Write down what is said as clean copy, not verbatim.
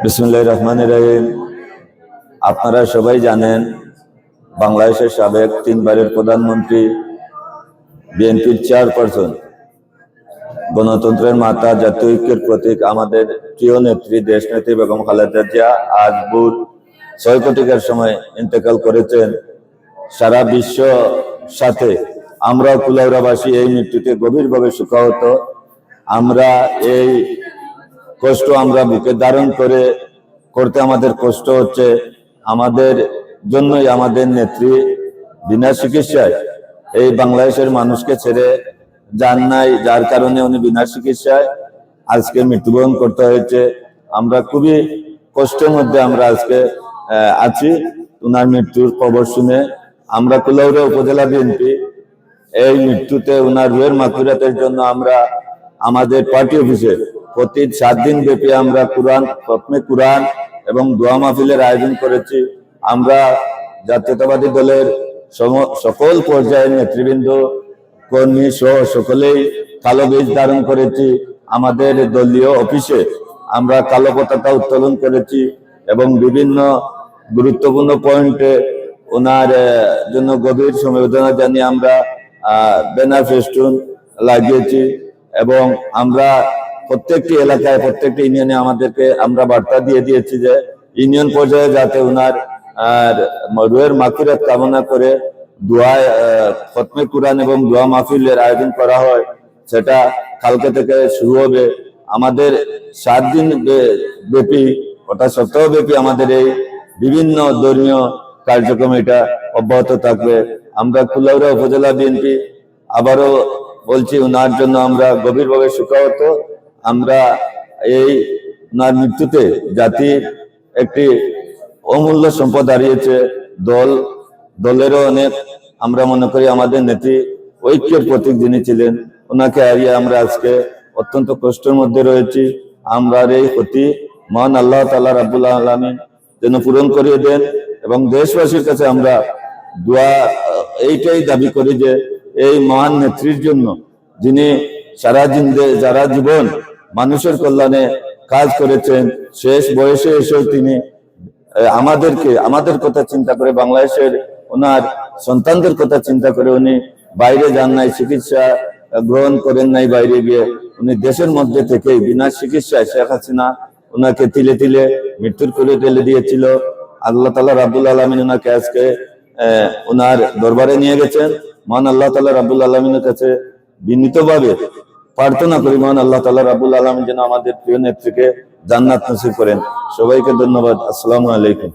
বিসমিল্লাহির রহমানির রহিম। আপনারা সবাই জানেন, বাংলাদেশের সাবেক 3 বারের প্রধানমন্ত্রী, বিএনপির চেয়ারপারসন, গণতন্ত্রের মাতা, জাতীয় ঐক্যের প্রতীক, আমাদের প্রিয় নেত্রী, দেশনেত্রী বেগম খালেদা জিয়া আজ ভোর 6 কোটিকার সময় ইন্তেকাল করেছেন। সারা বিশ্ব সাথে আমরা কুলাউড়াবাসী এই মৃত্যুতে গভীরভাবে শোকাহত। আমরা এই কষ্ট আমরা বুকে ধারণ করতে আমাদের কষ্ট হচ্ছে। আমাদের জন্যই আমাদের নেত্রী বিনা চিকিৎসায় এই বাংলাদেশের মানুষকে ছেড়ে যান নাই, যার কারণে উনি বিনা চিকিৎসায় আজকে মৃত্যুবরণ করতে হয়েছে। আমরা খুবই কষ্টের মধ্যে আমরা আজকে আছি। উনার মৃত্যুর খবর শুনে আমরা কুলাউড়া উপজেলা বিএনপি এই মৃত্যুতে উনার রুহের মাগফিরাতের জন্য আমরা আমাদের পার্টি অফিসে প্রতি 7 দিন ব্যাপী আমরা খতমে কুরআন এবং দোয়া মাহফিলের আয়োজন করেছি। আমরা জাতীয়তাবাদী দলের সকল পর্যায়ের নেতৃবৃন্দ, কর্মী সহ সকলেই কালো বীজ ধারণ করেছি। আমাদের দলীয় অফিসে আমরা কালো পতাকা উত্তোলন করেছি এবং বিভিন্ন গুরুত্বপূর্ণ পয়েন্টে ওনার জন্য গভীর সমবেদনা জানিয়ে আমরা ব্যানার ফেস্টুন লাগিয়েছি এবং আমরা প্রত্যেকটি এলাকায়, প্রত্যেকটি ইউনিয়নে আমরা বার্তা দিয়ে দিয়েছি যে ইউনিয়ন পর্যায়ে যাতে ওনার রুহের মাগফিরাত কামনা করে খতমে কুরআন এবং দোয়া মাহফিলের আয়োজন করা হয়। সেটা কালকে থেকে শুরু হবে। আমাদের 7 দিন ব্যাপী, অর্থাৎ সপ্তাহব্যাপী আমাদের এই বিভিন্ন ধর্মীয় কার্যক্রম এটা অব্যাহত থাকবে। আমরা কুলাউড়া উপজেলা বিএনপি আবারও বলছি, ওনার জন্য আমরা গভীরভাবে শোকাহত। আমরা এই ওনার মৃত্যুতে জাতির একটি অমূল্য সম্পদ হারিয়েছে। দলেরও অনেক, আমরা মনে করি আমাদের নেত্রী ঐক্যের প্রতীক যিনি ছিলেন, ওনাকে হারিয়ে আমরা আজকে অত্যন্ত কষ্টের মধ্যে রয়েছি। আমরা এই ক্ষতি মহান আল্লাহ তাআলা রাব্বুল আলামিন যেন পূরণ করিয়ে দেন এবং দেশবাসীর কাছে আমরা এইটাই দাবি করি যে এই মহান নেত্রীর জন্য, যিনি সারা জীবন মানুষের কল্যাণে কাজ করেছেন, শেষ বয়সে এসেও তিনি আমাদের কথা চিন্তা করে, বাংলাদেশের ওনার সন্তানদের কথা চিন্তা করে উনি বাইরে যান নাই, চিকিৎসা গ্রহণ করেন নাই বাইরে গিয়ে। উনি দেশের মধ্যে থেকেই বিনা চিকিৎসায় শেখ হাসিনা ওনাকে তিলে তিলে মৃত্যুর কোলে ঠেলে দিয়েছিল। আল্লাহ তাআলা রাব্বুল আলামিন ওনাকে আজকে ওনার দরবারে নিয়ে গেছেন। মহান আল্লাহ তাআলা রাব্বুল আলামিনের কাছে বিনীতভাবে প্রার্থনা করি, মহান আল্লাহ তাআলা রাব্বুল আলামিন যেন আমাদের প্রিয় নেত্রীকে জান্নাত নসিব করেন। সবাইকে ধন্যবাদ। আসসালামু আলাইকুম।